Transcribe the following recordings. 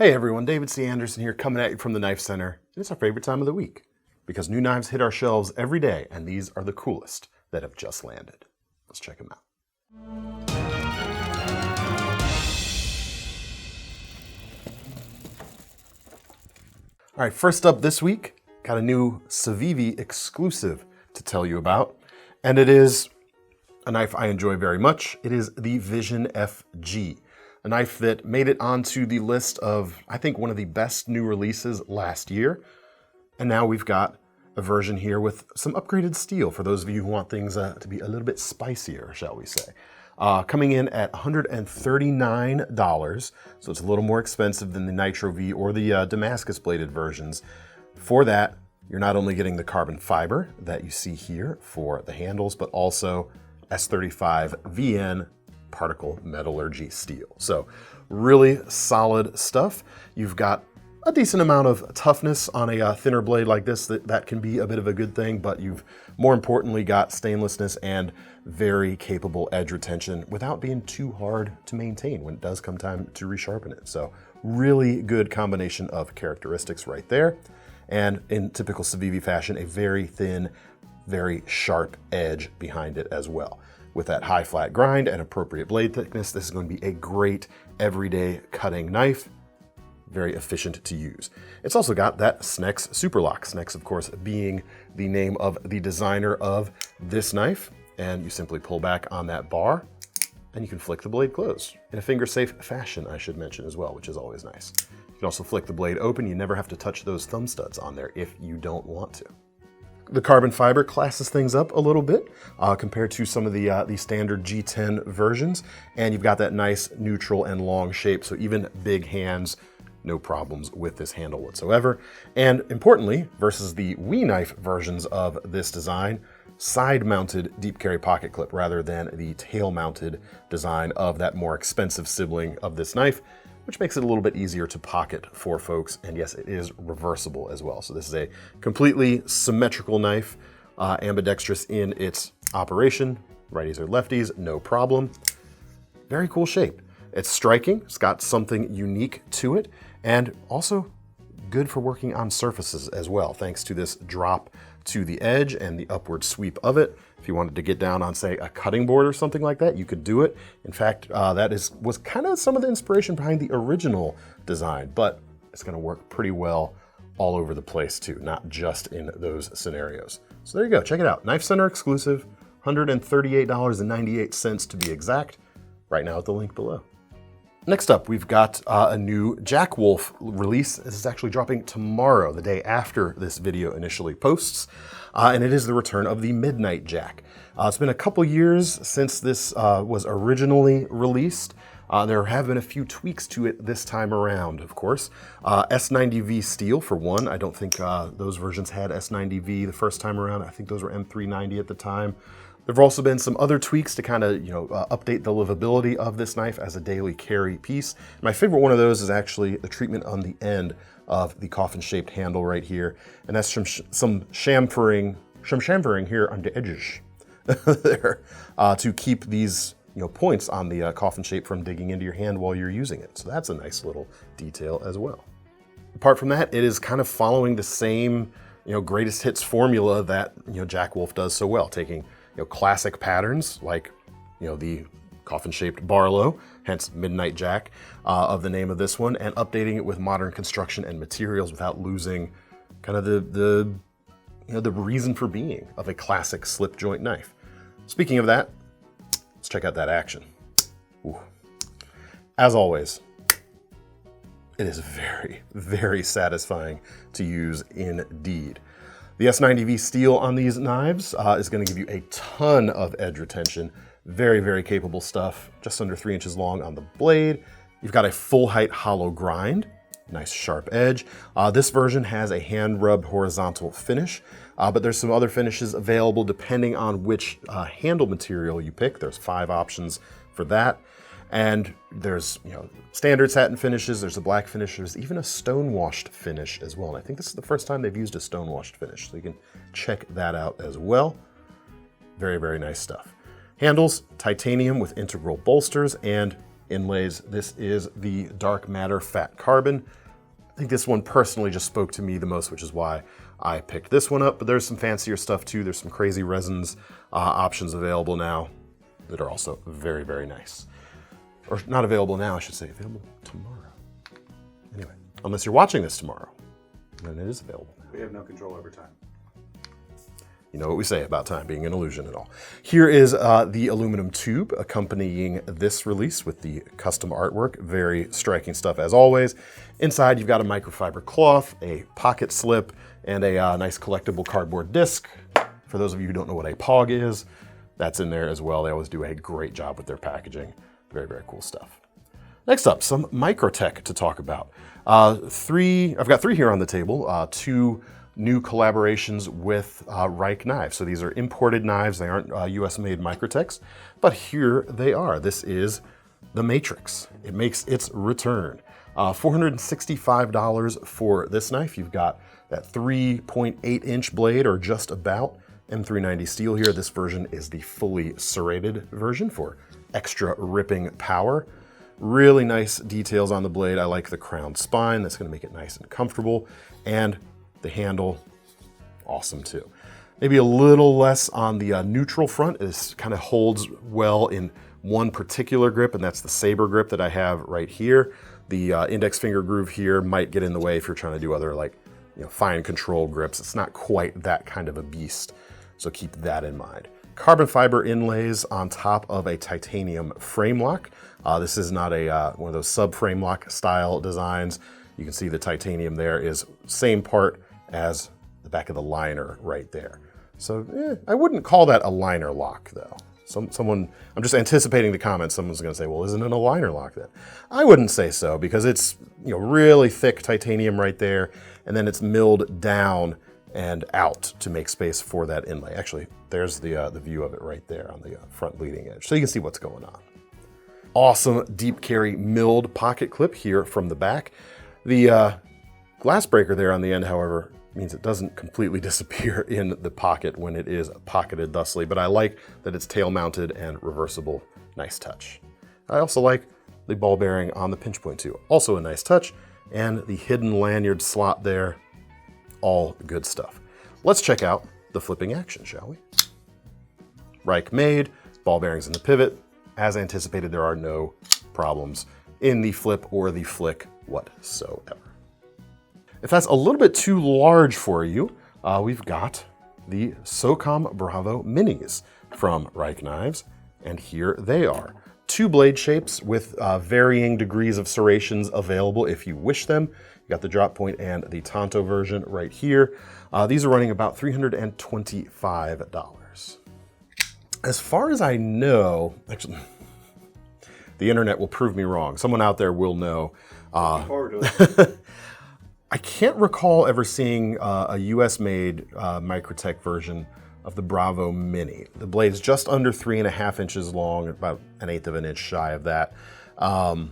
Hey everyone, David C. Anderson here coming at you from the Knife Center. It's our favorite time of the week because new knives hit our shelves every day and these are the coolest that have just landed. Let's check them out. All right, first up this week, got a new CIVIVI exclusive to tell you about, and it is a knife I enjoy very much. It is the Vision FG. A knife that made it onto the list of, I think, one of the best new releases last year. And now we've got a version here with some upgraded steel for those of you who want things to be a little bit spicier, shall we say. Coming in at $139, so it's a little more expensive than the Nitro V or the Damascus bladed versions. For that, you're not only getting the carbon fiber that you see here for the handles, but also S35 VN particle metallurgy steel. So really solid stuff. You've got a decent amount of toughness on a thinner blade like this. That can be a bit of a good thing, but you've more importantly got stainlessness and very capable edge retention without being too hard to maintain when it does come time to resharpen it. So really good combination of characteristics right there. And in typical CIVIVI fashion, a very thin, very sharp edge behind it as well. With that high flat grind and appropriate blade thickness, this is going to be a great everyday cutting knife. Very efficient to use. It's also got that Snex Superlock. Snex, of course, being the name of the designer of this knife. And you simply pull back on that bar and you can flick the blade closed in a finger-safe fashion, I should mention as well, which is always nice. You can also flick the blade open. You never have to touch those thumb studs on there if you don't want to. The carbon fiber classes things up a little bit compared to some of the standard G10 versions. And you've got that nice neutral and long shape. So even big hands, no problems with this handle whatsoever. And importantly, versus the WE knife versions of this design, side-mounted deep carry pocket clip rather than the tail-mounted design of that more expensive sibling of this knife, which makes it a little bit easier to pocket for folks. And yes, it is reversible as well. So this is a completely symmetrical knife, ambidextrous in its operation. Righties or lefties, no problem. Very cool shape. It's striking, it's got something unique to it, and also good for working on surfaces as well, thanks to this drop to the edge and the upward sweep of it. If you wanted to get down on, say, a cutting board or something like that, you could do it. In fact, that was kind of some of the inspiration behind the original design, but it's gonna work pretty well all over the place too, not just in those scenarios. So there you go, check it out. Knife Center exclusive, $138.98 to be exact, right now at the link below. Next up, we've got a new Jack Wolf release. This is actually dropping tomorrow, the day after this video initially posts, and it is the return of the Midnight Jack. It's been a couple years since this was originally released. There have been a few tweaks to it this time around, of course. S90V steel for one. I don't think those versions had S90V the first time around. I think those were M390 at the time. There have also been some other tweaks to kind of, update the livability of this knife as a daily carry piece. My favorite one of those is actually the treatment on the end of the coffin-shaped handle right here. And that's some chamfering here on the edges there to keep these points on the coffin shape from digging into your hand while you're using it. So that's a nice little detail as well. Apart from that, it is kind of following the same greatest hits formula that Jack Wolf does so well, taking classic patterns like the coffin-shaped Barlow, hence Midnight Jack of the name of this one, and updating it with modern construction and materials without losing kind of the reason for being of a classic slip joint knife. Speaking of that, let's check out that action. Ooh. As always, it is very, very satisfying to use indeed. The S90V steel on these knives is going to give you a ton of edge retention. Very, very capable stuff. Just under 3 inches long on the blade. You've got a full height hollow grind. Nice sharp edge. This version has a hand rubbed horizontal finish, but there's some other finishes available depending on which handle material you pick. There's 5 options for that. And there's, standard satin finishes, there's a black finish, there's even a stone-washed finish as well. And I think this is the first time they've used a stone-washed finish, so you can check that out as well. Very, very nice stuff. Handles, titanium with integral bolsters, and inlays. This is the Dark Matter Fat Carbon. I think this one personally just spoke to me the most, which is why I picked this one up, but there's some fancier stuff too. There's some crazy resins options available now that are also very, very nice. Or not available now, I should say, available tomorrow. Anyway, unless you're watching this tomorrow, then it is available now. We have no control over time. You know what we say about time being an illusion and all. Here is the aluminum tube accompanying this release with the custom artwork. Very striking stuff as always. Inside you've got a microfiber cloth, a pocket slip, and a nice collectible cardboard disc. For those of you who don't know what a POG is, that's in there as well. They always do a great job with their packaging. Very, very cool stuff. Next up, some Microtech to talk about. I've got three here on the table. Two new collaborations with Reich knives. So these are imported knives. They aren't US made Microtechs, but here they are. This is the Matrix. It makes its return. $465 for this knife. You've got that 3.8 inch blade, or just about, M390 steel here. This version is the fully serrated version for extra ripping power. Really nice details on the blade. I like the crown spine. That's gonna make it nice and comfortable. And the handle, awesome too. Maybe a little less on the neutral front. This kind of holds well in one particular grip, and that's the saber grip that I have right here. The index finger groove here might get in the way if you're trying to do other, like, fine control grips. It's not quite that kind of a beast, so keep that in mind. Carbon fiber inlays on top of a titanium frame lock. This is not a one of those sub frame lock style designs. You can see the titanium there is same part as the back of the liner right there. So I wouldn't call that a liner lock though. I'm just anticipating the comments. Someone's gonna say, well, isn't it a liner lock then? I wouldn't say so, because it's really thick titanium right there, and then it's milled down and out to make space for that inlay. Actually, there's the view of it right there on the front leading edge, so you can see what's going on. Awesome deep carry milled pocket clip here from the back. The glass breaker there on the end, however, means it doesn't completely disappear in the pocket when it is pocketed thusly, but I like that it's tail mounted and reversible. Nice touch. I also like the ball bearing on the pinch point too. Also a nice touch, and the hidden lanyard slot there. All good stuff. Let's check out the flipping action, shall we? Reich made, ball bearings in the pivot. As anticipated, there are no problems in the flip or the flick whatsoever. If that's a little bit too large for you, we've got the Socom Bravo Minis from Reich Knives, and here they are. Two blade shapes with varying degrees of serrations available if you wish them. You got the drop point and the Tonto version right here. These are running about $325. As far as I know, actually, the internet will prove me wrong. Someone out there will know. Looking forward to it. I can't recall ever seeing a US-made Microtech version of the Bravo Mini. The blade's just under 3.5 inches long, about 1/8 of an inch shy of that. I'm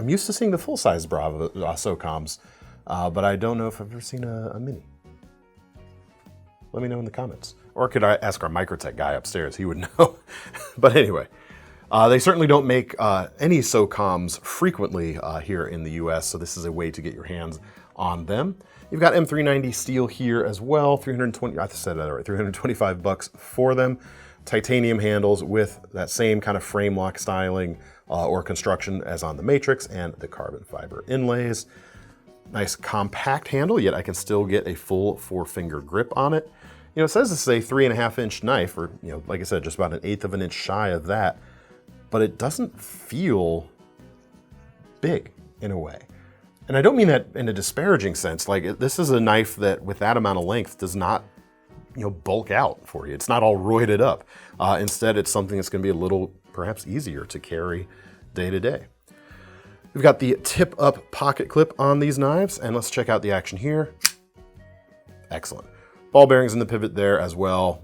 used to seeing the full-size Bravo Socoms, but I don't know if I've ever seen a Mini. Let me know in the comments. Or could I ask our Microtech guy upstairs? He would know. But anyway, they certainly don't make any Socoms frequently here in the US, so this is a way to get your hands on them. You've got M390 steel here as well, I said that right, $325 for them. Titanium handles with that same kind of frame lock styling or construction as on the Matrix, and the carbon fiber inlays. Nice compact handle, yet I can still get a full 4-finger grip on it. It says this is a 3.5 inch knife, or like I said, just about 1/8 of an inch shy of that, but it doesn't feel big in a way. And I don't mean that in a disparaging sense. Like, this is a knife that with that amount of length does not, bulk out for you. It's not all roided up. Instead, it's something that's gonna be a little, perhaps easier to carry day to day. We've got the tip up pocket clip on these knives, and let's check out the action here. Excellent. Ball bearings in the pivot there as well.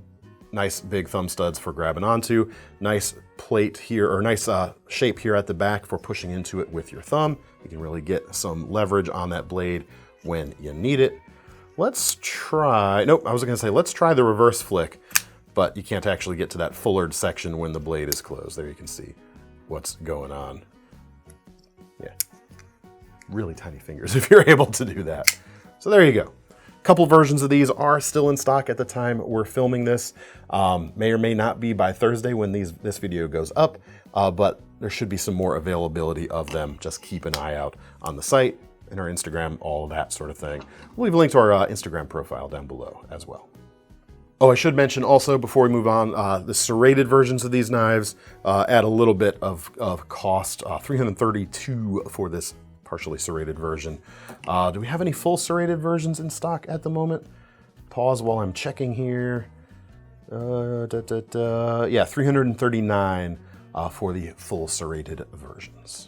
Nice big thumb studs for grabbing onto. Nice plate here, or nice shape here at the back for pushing into it with your thumb. You can really get some leverage on that blade when you need it. Let's try, I was gonna say, let's try the reverse flick, but you can't actually get to that fullered section when the blade is closed. There you can see what's going on. Yeah, really tiny fingers if you're able to do that. So there you go. A couple versions of these are still in stock at the time we're filming this. May or may not be by Thursday when this video goes up, but there should be some more availability of them. Just keep an eye out on the site and our Instagram, all of that sort of thing. We'll leave a link to our Instagram profile down below as well. Oh, I should mention also before we move on, the serrated versions of these knives add a little bit of cost, $332 for this partially serrated version. Do we have any full serrated versions in stock at the moment? Pause while I'm checking here. Yeah, $339 for the full serrated versions.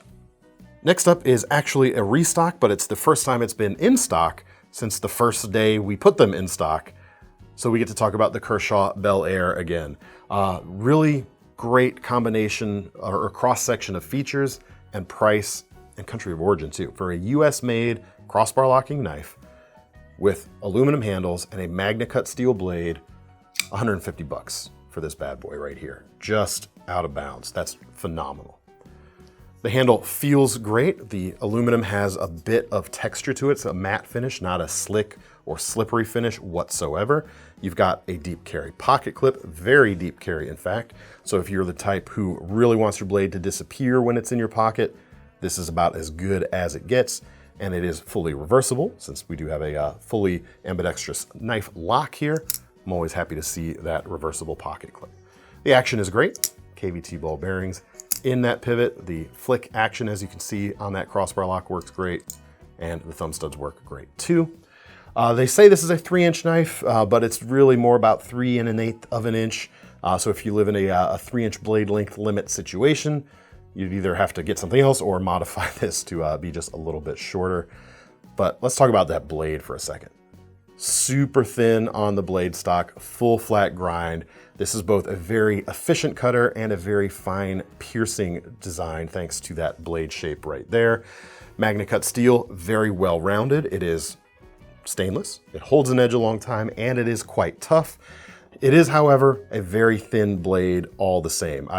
Next up is actually a restock, but it's the first time it's been in stock since the first day we put them in stock. So we get to talk about the Kershaw Bel Air again. Really great combination or cross-section of features and price and country of origin too. For a US-made crossbar locking knife with aluminum handles and a Magna Cut steel blade, 150 bucks for this bad boy right here. Just out of bounds. That's phenomenal. The handle feels great. The aluminum has a bit of texture to it. It's a matte finish, not a slick or slippery finish whatsoever. You've got a deep carry pocket clip, very deep carry in fact. So if you're the type who really wants your blade to disappear when it's in your pocket, this is about as good as it gets. And it is fully reversible since we do have a fully ambidextrous knife lock here. I'm always happy to see that reversible pocket clip. The action is great. KVT ball bearings in that pivot. The flick action, as you can see on that crossbar lock, works great. And the thumb studs work great too. They say this is a 3-inch knife, but it's really more about 3 1/8 of an inch. So if you live in a 3-inch blade length limit situation, you'd either have to get something else or modify this to be just a little bit shorter. But let's talk about that blade for a second. Super thin on the blade stock, full flat grind. This is both a very efficient cutter and a very fine piercing design thanks to that blade shape right there. Magna Cut steel, very well rounded. It is stainless, it holds an edge a long time, and it is quite tough. It is, however, a very thin blade all the same.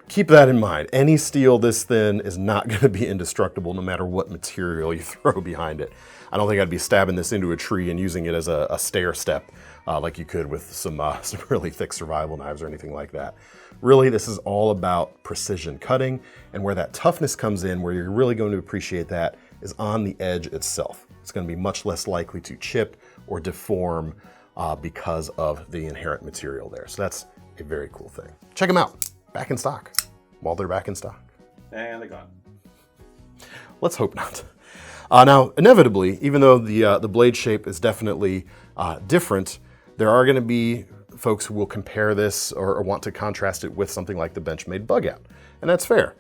Keep that in mind. Any steel this thin is not going to be indestructible no matter what material you throw behind it. I don't think I'd be stabbing this into a tree and using it as a stair step like you could with some really thick survival knives or anything like that. Really, this is all about precision cutting, and where that toughness comes in, where you're really going to appreciate that, is on the edge itself. It's going to be much less likely to chip or deform because of the inherent material there. So that's a very cool thing. Check them out. Back in stock. While they're back in stock. And they're gone. Let's hope not. Now, inevitably, even though the blade shape is definitely different, there are going to be folks who will compare this or want to contrast it with something like the Benchmade Bugout, and that's fair.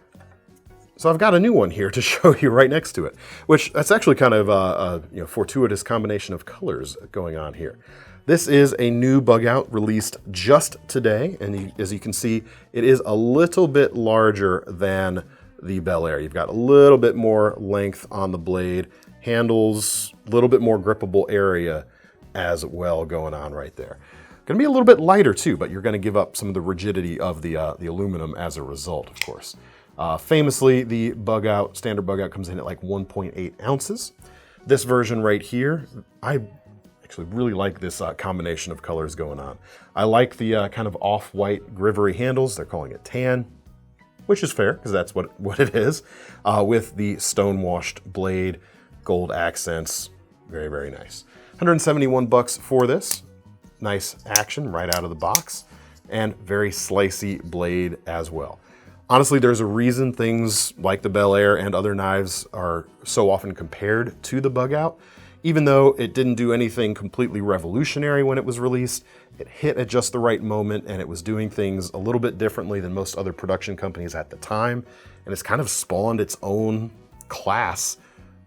So I've got a new one here to show you right next to it, which that's actually kind of a fortuitous combination of colors going on here. This is a new Bugout released just today, and as you can see, it is a little bit larger than the Bel Air. You've got a little bit more length on the blade, handles, a little bit more grippable area as well going on right there. Going to be a little bit lighter too, but you're going to give up some of the rigidity of the aluminum as a result, of course. Famously, the Bugout, standard Bugout, comes in at like 1.8 ounces. This version right here, I actually really like this combination of colors going on. I like the kind of off-white Grivory handles. They're calling it tan, which is fair because that's what it is, with the stone-washed blade, gold accents. Very, very nice. 171 bucks for this. Nice action right out of the box, and very slicey blade as well. Honestly, there's a reason things like the Bel Air and other knives are so often compared to the Bugout. Even though it didn't do anything completely revolutionary when it was released, it hit at just the right moment, and it was doing things a little bit differently than most other production companies at the time, and it's kind of spawned its own class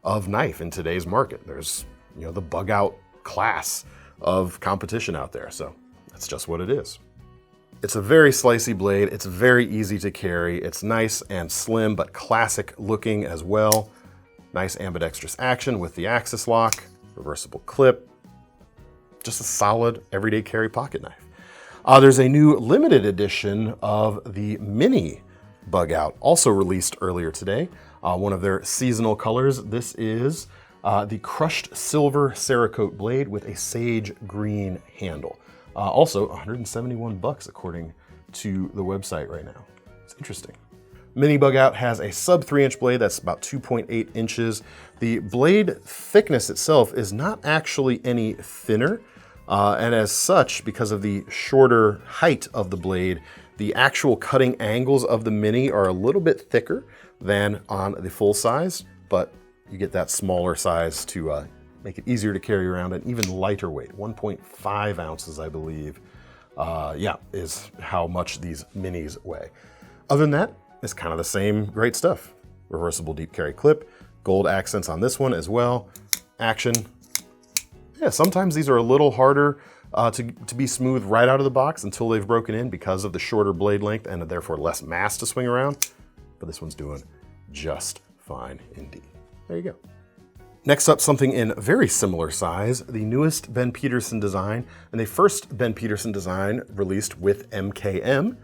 of knife in today's market. There's, the Bugout class of competition out there, so that's just what it is. It's a very slicey blade, it's very easy to carry, it's nice and slim, but classic looking as well. Nice ambidextrous action with the axis lock, reversible clip, just a solid everyday carry pocket knife. There's a new limited edition of the Mini Bugout, also released earlier today. One of their seasonal colors. This is the crushed silver Cerakote blade with a sage green handle. Also 171 bucks according to the website right now. It's interesting. Mini Bugout has a sub 3-inch blade that's about 2.8 inches. The blade thickness itself is not actually any thinner. And as such, because of the shorter height of the blade, the actual cutting angles of the Mini are a little bit thicker than on the full size, but you get that smaller size to make it easier to carry around and even lighter weight. 1.5 ounces, I believe, is how much these Minis weigh. Other than that, it's kind of the same great stuff. Reversible deep carry clip, gold accents on this one as well. Action. Yeah, sometimes these are a little harder to be smooth right out of the box until they've broken in because of the shorter blade length and therefore less mass to swing around. But this one's doing just fine indeed. There you go. Next up, something in very similar size, the newest Ben Peterson design, and the first Ben Peterson design released with MKM.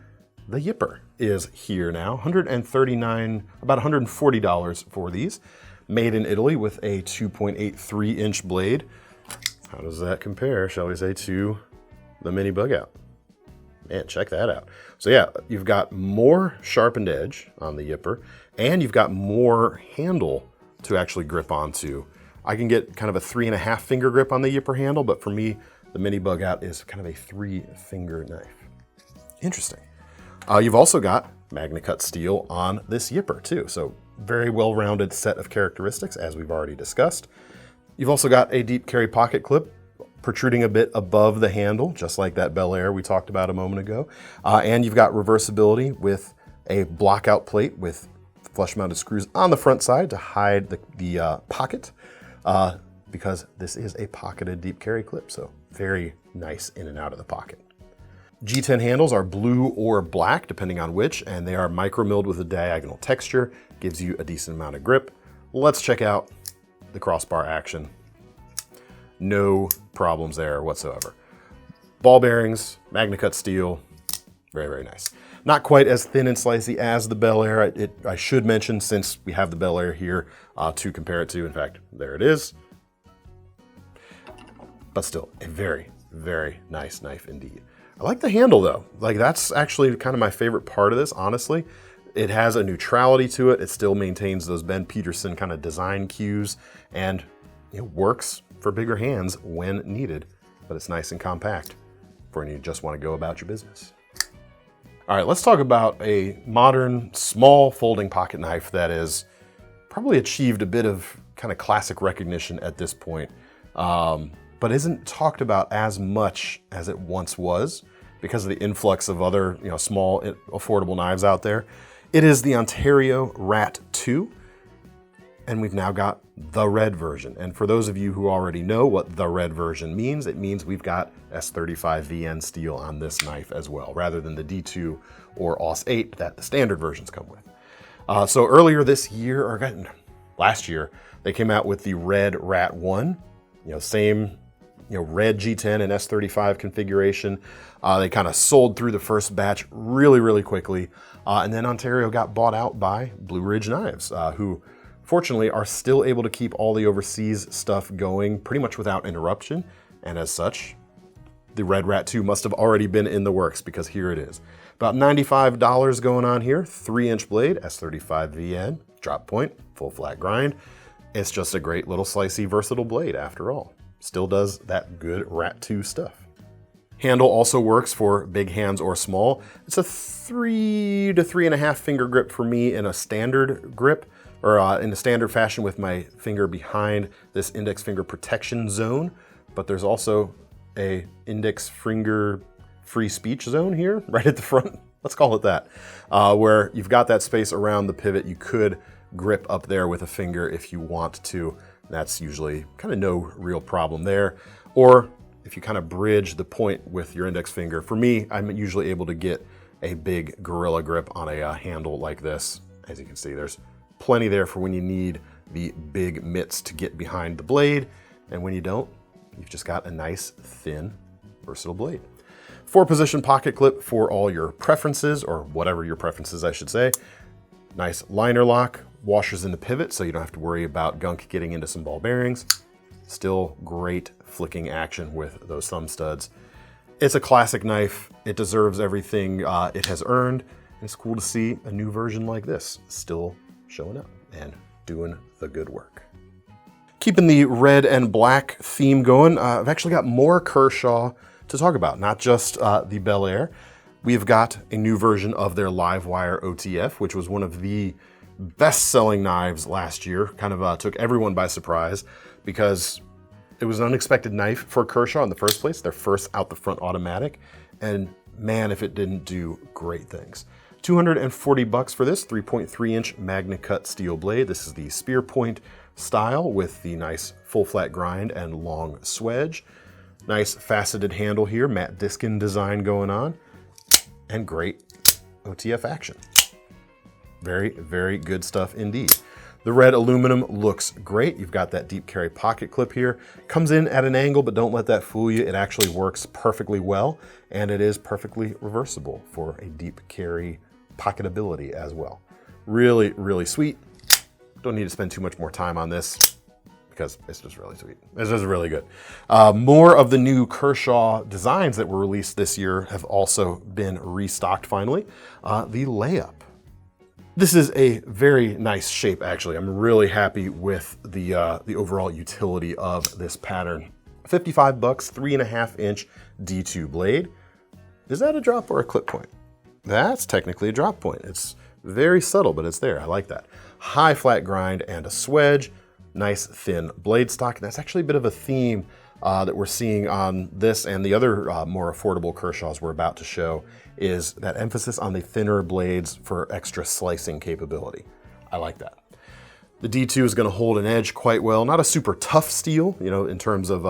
The Yipper is here now, $139, about $140 for these. Made in Italy with a 2.83-inch blade. How does that compare, shall we say, to the Mini Bugout? Man, check that out. So yeah, you've got more sharpened edge on the Yipper, and you've got more handle to actually grip onto. I can get kind of a 3.5 finger grip on the Yipper handle, but for me, the Mini Bugout is kind of a 3-finger knife. Interesting. You've also got MagnaCut steel on this Yipper too, so very well-rounded set of characteristics as we've already discussed. You've also got a deep carry pocket clip protruding a bit above the handle, just like that Bel Air we talked about a moment ago. And you've got reversibility with a blockout plate with flush-mounted screws on the front side to hide the pocket, because this is a pocketed deep carry clip, so very nice in and out of the pocket. G10 handles are blue or black, depending on which, and they are micro-milled with a diagonal texture, gives you a decent amount of grip. Let's check out the crossbar action. No problems there whatsoever. Ball bearings, MagnaCut steel, very, very nice. Not quite as thin and slicey as the Bel Air. I should mention, since we have the Bel Air here to compare it to. In fact, there it is. But still, a very, very nice knife indeed. I like the handle though. Like, that's actually kind of my favorite part of this, honestly. It has a neutrality to it. It still maintains those Ben Peterson kind of design cues, and it works for bigger hands when needed, but it's nice and compact for when you just want to go about your business. All right, let's talk about a modern, small folding pocket knife that has probably achieved a bit of kind of classic recognition at this point, but isn't talked about as much as it once was because of the influx of other, small, affordable knives out there. It is the Ontario Rat 2, and we've now got the red version. And for those of you who already know what the red version means, it means we've got S35 VN steel on this knife as well, rather than the D2 or AUS 8 that the standard versions come with. So earlier this year, or last year, they came out with the red Rat 1, same red G10 and S35 configuration. They kind of sold through the first batch really, really quickly. And then Ontario got bought out by Blue Ridge Knives, who fortunately are still able to keep all the overseas stuff going pretty much without interruption. And as such, the Red Rat 2 must have already been in the works, because here it is. About $95 going on here, 3-inch blade, S35 VN, drop point, full flat grind. It's just a great little slicey, versatile blade after all. Still does that good Rat 2 stuff. Handle also works for big hands or small. It's a 3 to 3.5 finger grip for me in a standard grip, or in a standard fashion with my finger behind this index finger protection zone. But there's also a index finger free speech zone here, right at the front. Let's call it that, where you've got that space around the pivot. You could grip up there with a finger if you want to. That's usually kind of no real problem there. Or if you kind of bridge the point with your index finger, for me, I'm usually able to get a big gorilla grip on a handle like this. As you can see, there's plenty there for when you need the big mitts to get behind the blade. And when you don't, you've just got a nice, thin, versatile blade. 4-position pocket clip for all your preferences, or whatever your preferences, I should say. Nice liner lock, washers in the pivot, so you don't have to worry about gunk getting into some ball bearings. Still great flicking action with those thumb studs. It's a classic knife. It deserves everything it has earned. And it's cool to see a new version like this still showing up and doing the good work. Keeping the red and black theme going, I've actually got more Kershaw to talk about, not just the Bel Air. We've got a new version of their Livewire OTF, which was one of the best-selling knives last year. Kind of took everyone by surprise because it was an unexpected knife for Kershaw in the first place, their first out-the-front automatic, and man, if it didn't do great things. $240 for this 3.3-inch Magna Cut steel blade. This is the spear point style with the nice full flat grind and long swedge. Nice faceted handle here, matte diskin design going on, and great OTF action. Very, very good stuff indeed. The red aluminum looks great. You've got that deep carry pocket clip here. Comes in at an angle, but don't let that fool you. It actually works perfectly well, and it is perfectly reversible for a deep carry pocketability as well. Really, really sweet. Don't need to spend too much more time on this because it's just really sweet. It's just really good. More of the new Kershaw designs that were released this year have also been restocked finally. The Layup. This is a very nice shape, actually. I'm really happy with the overall utility of this pattern. $55, 3.5-inch D2 blade. Is that a drop or a clip point? That's technically a drop point. It's very subtle, but it's there. I like that. High flat grind and a swedge. Nice thin blade stock. And that's actually a bit of a theme that we're seeing on this and the other more affordable Kershaws we're about to show, is that emphasis on the thinner blades for extra slicing capability. I like that. The D2 is going to hold an edge quite well. Not a super tough steel, in terms of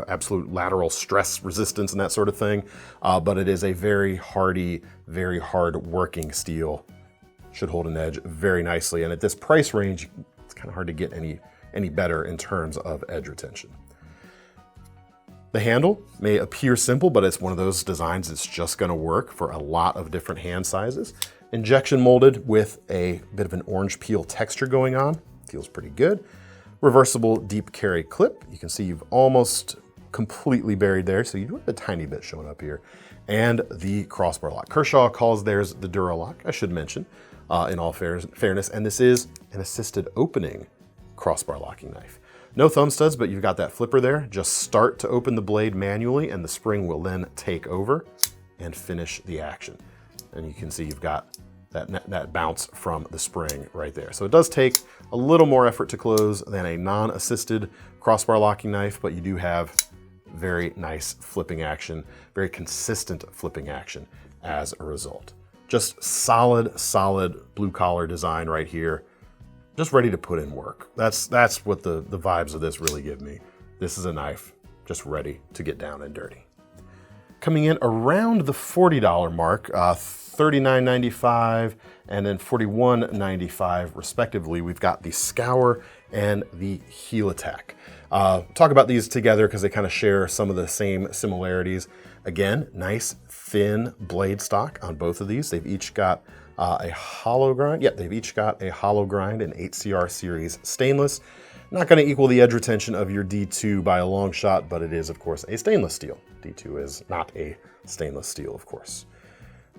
absolute lateral stress resistance and that sort of thing, but it is a very hardy, very hard working steel. Should hold an edge very nicely, and at this price range, it's kind of hard to get any better in terms of edge retention. The handle may appear simple, but it's one of those designs that's just going to work for a lot of different hand sizes. Injection molded with a bit of an orange peel texture going on. Feels pretty good. Reversible deep carry clip. You can see you've almost completely buried there, so you do have a tiny bit showing up here. And the crossbar lock. Kershaw calls theirs the Duralock, I should mention, in all fairness. And this is an assisted opening crossbar locking knife. No thumb studs, but you've got that flipper there. Just start to open the blade manually, and the spring will then take over and finish the action. And you can see you've got that bounce from the spring right there. So it does take a little more effort to close than a non-assisted crossbar locking knife, but you do have very nice flipping action, very consistent flipping action as a result. Just solid blue collar design right here. Just ready to put in work. That's what the vibes of this really give me. This is a knife just ready to get down and dirty. Coming in around the $40 mark, $39.95 and then $41.95 respectively, we've got the Scour and the Helitack. Talk about these together because they kind of share some of the same similarities. Again, nice thin blade stock on both of these. They've each got a hollow grind. Yep, they've each got a hollow grind in 8CR series stainless. Not going to equal the edge retention of your D2 by a long shot, but it is, of course, a stainless steel. D2 is not a stainless steel, of course.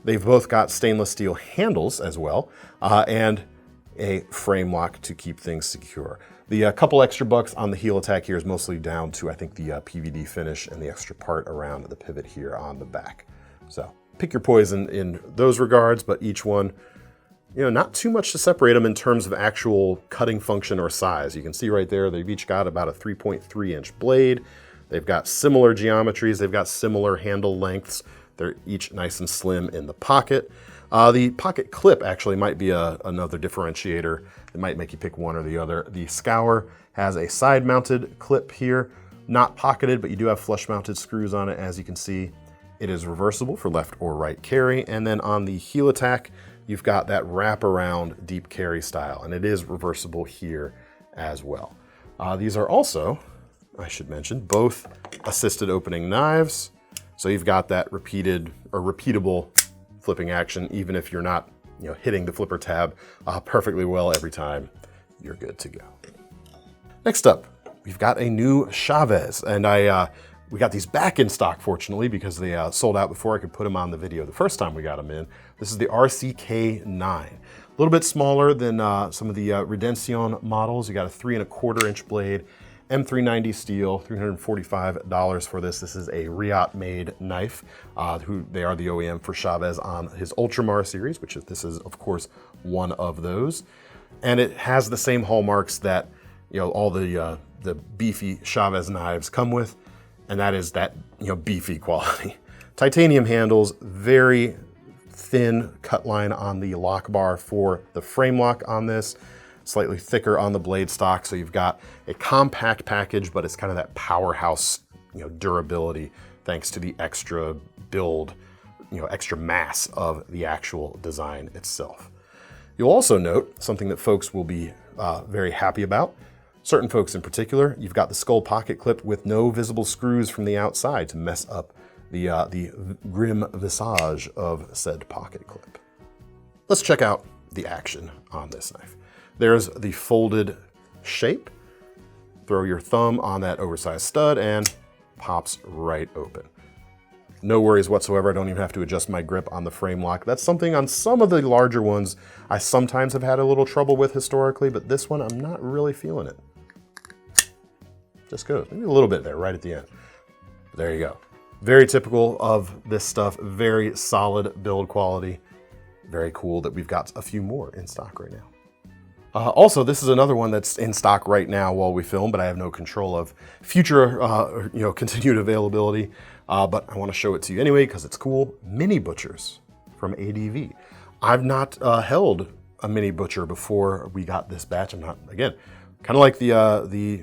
They've both got stainless steel handles as well, and a frame lock to keep things secure. The couple extra bucks on the Helitack here is mostly down to, I think, the PVD finish and the extra part around the pivot here on the back. So pick your poison in those regards, but each one, not too much to separate them in terms of actual cutting function or size. You can see right there, they've each got about a 3.3-inch blade. They've got similar geometries. They've got similar handle lengths. They're each nice and slim in the pocket. The pocket clip actually might be another differentiator. It might make you pick one or the other. The Scour has a side-mounted clip here, not pocketed, but you do have flush-mounted screws on it, as you can see. It is reversible for left or right carry. And then on the Helitack, you've got that wraparound deep carry style, and it is reversible here as well. These are also, I should mention, both assisted opening knives. So you've got that repeated or repeatable flipping action, even if you're not, hitting the flipper tab perfectly well every time, you're good to go. Next up, we've got a new Chaves, and we got these back in stock, fortunately, because they sold out before I could put them on the video the first time we got them in. This is the RCK9. A little bit smaller than some of the Redemption models. You got a 3¼ inch blade, M390 steel, $345 for this. This is a Riot-made knife. They are the OEM for Chaves on his Ultramar series, which this is, of course, one of those. And it has the same hallmarks that all the beefy Chaves knives come with, and that is that beefy quality. Titanium handles, very thin cut line on the lock bar for the frame lock on this, slightly thicker on the blade stock, so you've got a compact package, but it's kind of that powerhouse durability thanks to the extra build, extra mass of the actual design itself. You'll also note something that folks will be very happy about. Certain folks in particular, you've got the skull pocket clip with no visible screws from the outside to mess up the grim visage of said pocket clip. Let's check out the action on this knife. There's the folded shape. Throw your thumb on that oversized stud and pops right open. No worries whatsoever. I don't even have to adjust my grip on the frame lock. That's something on some of the larger ones I sometimes have had a little trouble with historically, but this one I'm not really feeling it. Just goes, maybe a little bit there right at the end. There you go. Very typical of this stuff, very solid build quality. Very cool that we've got a few more in stock right now. Also, this is another one that's in stock right now while we film, but I have no control of future, continued availability. But I want to show it to you anyway because it's cool. Mini butchers from ADV. I've not held a mini butcher before we got this batch. I'm not, again, kind of like the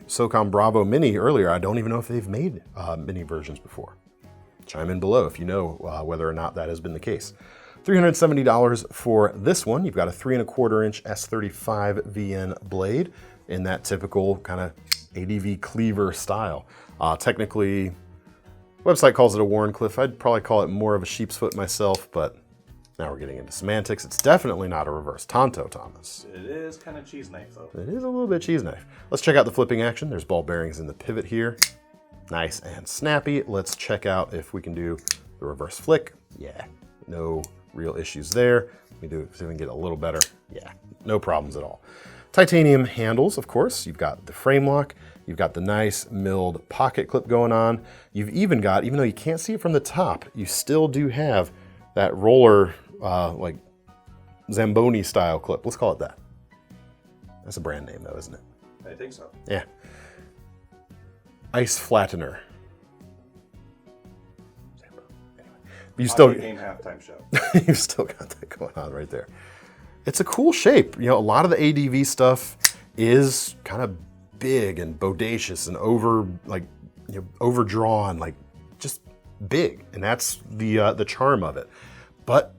Socom Bravo Mini earlier. I don't even know if they've made mini versions before. Chime in below if you know whether or not that has been the case. $370 for this one. You've got a 3¼ inch S35 VN blade in that typical kind of ADV cleaver style. Technically, website calls it a Wharncliffe. I'd probably call it more of a sheep's foot myself, but now we're getting into semantics. It's definitely not a reverse Tonto, Thomas. It is kind of cheese knife, though. It is a little bit cheese knife. Let's check out the flipping action. There's ball bearings in the pivot here. Nice and snappy. Let's check out if we can do the reverse flick. Yeah, no real issues there. Let me do it, see if we can get a little better. Yeah, no problems at all. Titanium handles, of course. You've got the frame lock. You've got the nice milled pocket clip going on. You've even got, even though you can't see it from the top, you still do have that roller, like Zamboni style clip. Let's call it that. That's a brand name though, isn't it? I think so. Yeah. Ice flattener. You still game halftime show. You've still got that going on right there. It's a cool shape. A lot of the ADV stuff is kind of big and bodacious and overdrawn, like just big, and that's the charm of it. But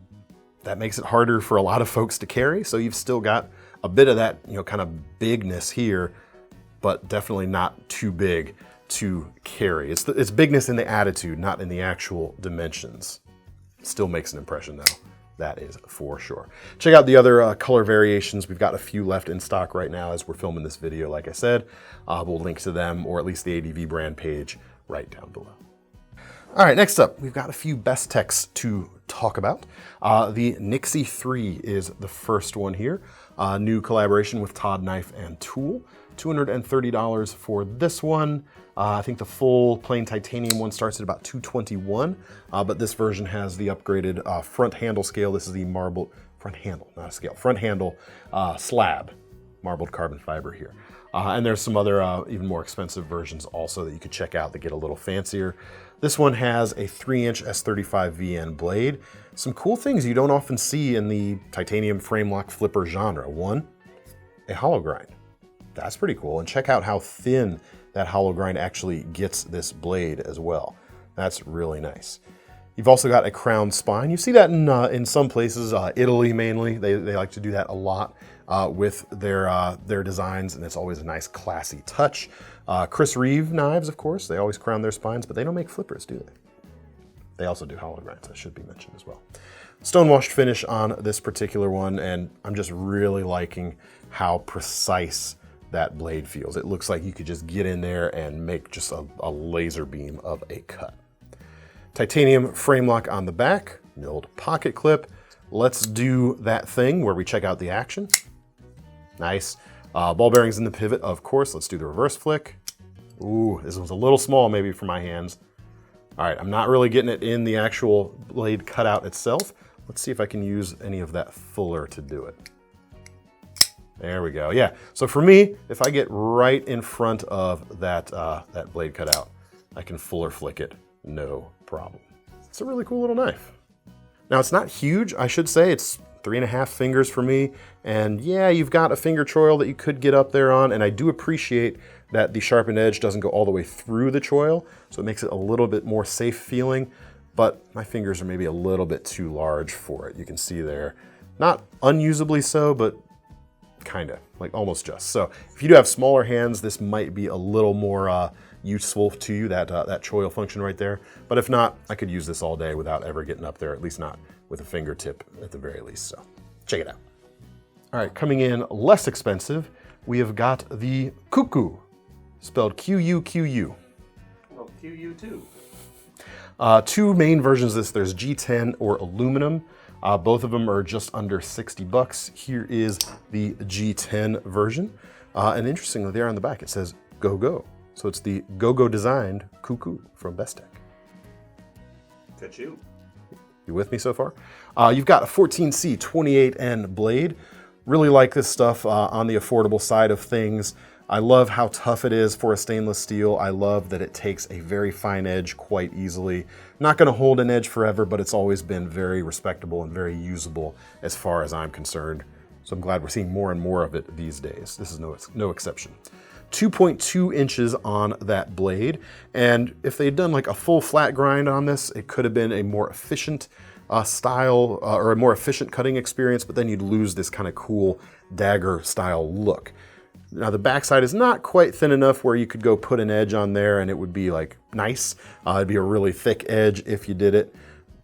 that makes it harder for a lot of folks to carry. So you've still got a bit of that kind of bigness here, but definitely not too big to carry. It's bigness in the attitude, not in the actual dimensions. Still makes an impression though, that is for sure. Check out the other color variations. We've got a few left in stock right now as we're filming this video, like I said. We'll link to them, or at least the ADV brand page right down below. All right, next up, we've got a few Bestechs to talk about. The Nyxie 3 is the first one here. New collaboration with Todd Knife and Tool. $230 for this one. I think the full plain titanium one starts at about $221, but this version has the upgraded front handle scale. This is the marbled, front handle, not a scale, front handle slab, marbled carbon fiber here. And there's some other even more expensive versions also that you could check out that get a little fancier. This one has a 3-inch S35 VN blade. Some cool things you don't often see in the titanium frame lock flipper genre. One, a hollow grind. That's pretty cool. And check out how thin that hollow grind actually gets this blade as well. That's really nice. You've also got a crown spine. You see that in some places, Italy mainly. They like to do that a lot with their designs, and it's always a nice classy touch. Chris Reeve knives, of course, they always crown their spines, but they don't make flippers, do they? They also do hollow grinds, that should be mentioned as well. Stonewashed finish on this particular one, and I'm just really liking how precise that blade feels. It looks like you could just get in there and make just a laser beam of a cut. Titanium frame lock on the back, milled pocket clip. Let's do that thing where we check out the action. Nice. Ball bearings in the pivot, of course. Let's do the reverse flick. Ooh, this was a little small maybe for my hands. All right, I'm not really getting it in the actual blade cutout itself. Let's see if I can use any of that fuller to do it. There we go, yeah. So for me, if I get right in front of that, that blade cutout, I can fuller flick it, no problem. It's a really cool little knife. Now it's not huge, I should say. It's 3.5 fingers for me. And yeah, you've got a finger choil that you could get up there on, and I do appreciate that the sharpened edge doesn't go all the way through the choil, so it makes it a little bit more safe feeling, but my fingers are maybe a little bit too large for it. You can see there, not unusably so, but kinda, like almost just. So if you do have smaller hands, this might be a little more useful to you, that choil function right there. But if not, I could use this all day without ever getting up there, at least not with a fingertip at the very least, so check it out. All right, coming in less expensive, we have got the Ququ, spelled Q-U-Q-U. Well, Q-U too. Two main versions of this. There's G10 or aluminum. Both of them are just under 60 bucks. Here is the G10 version. And interestingly, there on the back, it says Go Go. So it's the Go Go designed Ququ from Bestech. Good you. You with me so far? You've got a 14C 28N blade. Really like this stuff on the affordable side of things. I love how tough it is for a stainless steel. I love that it takes a very fine edge quite easily. Not gonna hold an edge forever, but it's always been very respectable and very usable as far as I'm concerned. So I'm glad we're seeing more and more of it these days. This is no exception. 2.2 inches on that blade. And if they'd done like a full flat grind on this, it could have been a more efficient style or a more efficient cutting experience, but then you'd lose this kind of cool dagger style look. Now the backside is not quite thin enough where you could go put an edge on there and it would be like nice. It'd be a really thick edge if you did it,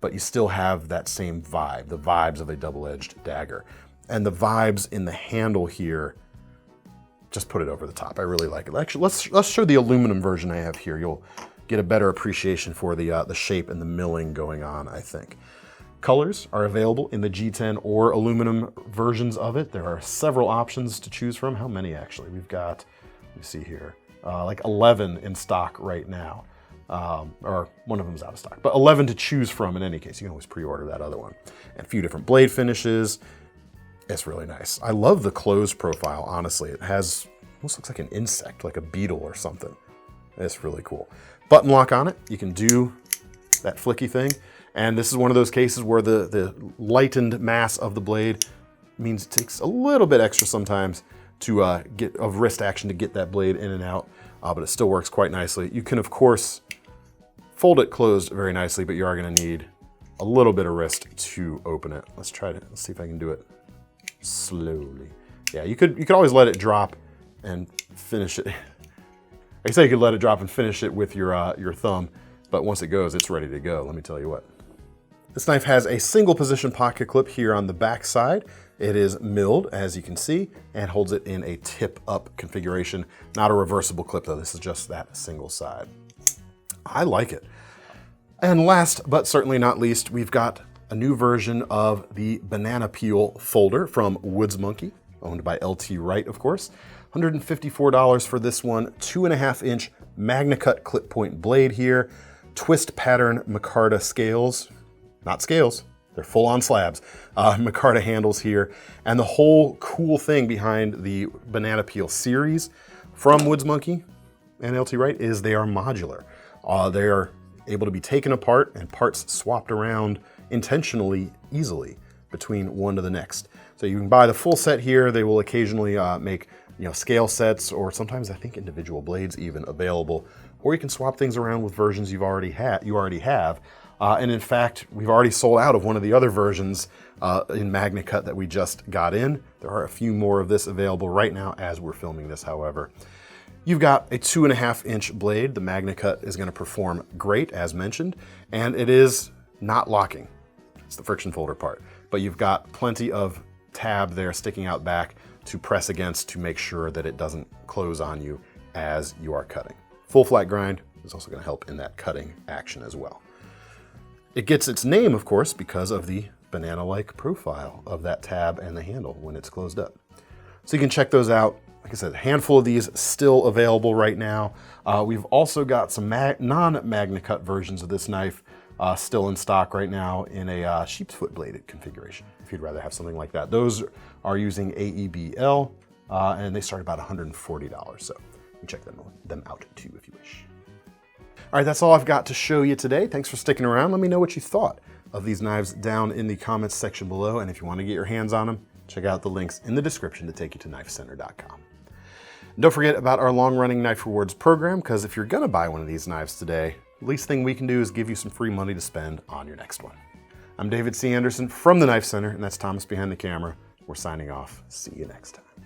but you still have that same vibe, the vibes of a double-edged dagger. And the vibes in the handle here, just put it over the top. I really like it. Actually, let's show the aluminum version I have here. You'll get a better appreciation for the shape and the milling going on, I think. Colors are available in the G10 or aluminum versions of it. There are several options to choose from. How many actually? We've got, let me see here, like 11 in stock right now. Or one of them is out of stock, but 11 to choose from in any case. You can always pre-order that other one. And a few different blade finishes. It's really nice. I love the close profile, honestly. It has, almost looks like an insect, like a beetle or something. It's really cool. Button lock on it. You can do that flicky thing. And this is one of those cases where the lightened mass of the blade means it takes a little bit extra sometimes to get of wrist action to get that blade in and out, but it still works quite nicely. You can, of course, fold it closed very nicely, but you are gonna need a little bit of wrist to open it. Let's see if I can do it slowly. Yeah, you could always let it drop and finish it. I say you could let it drop and finish it with your thumb, but once it goes, it's ready to go, let me tell you what. This knife has a single position pocket clip here on the back side. It is milled, as you can see, and holds it in a tip up configuration. Not a reversible clip though, this is just that single side. I like it. And last, but certainly not least, we've got a new version of the banana peel folder from Woodsmonkey, owned by LT Wright, of course. $154 for this one, 2.5 inch MagnaCut clip point blade here, twist pattern micarta scales, not scales, they're full on slabs, micarta handles here. And the whole cool thing behind the banana peel series from Woodsmonkey and LT Wright is they are modular. They are able to be taken apart and parts swapped around intentionally easily between one to the next. So you can buy the full set here. They will occasionally make scale sets, or sometimes I think individual blades even available, or you can swap things around with versions you already have. And in fact, we've already sold out of one of the other versions in MagnaCut that we just got in. There are a few more of this available right now as we're filming this, however. You've got a 2.5-inch blade. The MagnaCut is going to perform great, as mentioned, and it is not locking. It's the friction folder part, but you've got plenty of tab there sticking out back to press against to make sure that it doesn't close on you as you are cutting. Full flat grind is also going to help in that cutting action as well. It gets its name, of course, because of the banana-like profile of that tab and the handle when it's closed up. So you can check those out. Like I said, a handful of these still available right now. We've also got some non-MagnaCut versions of this knife still in stock right now in a sheep's foot bladed configuration, if you'd rather have something like that. Those are using AEBL, and they start about $140, so you can check them out too if you wish. All right, that's all I've got to show you today. Thanks for sticking around. Let me know what you thought of these knives down in the comments section below, and if you want to get your hands on them, check out the links in the description to take you to KnifeCenter.com. Don't forget about our long-running Knife Rewards program, because if you're gonna buy one of these knives today, the least thing we can do is give you some free money to spend on your next one. I'm David C. Anderson from the Knife Center, and that's Thomas behind the camera. We're signing off. See you next time.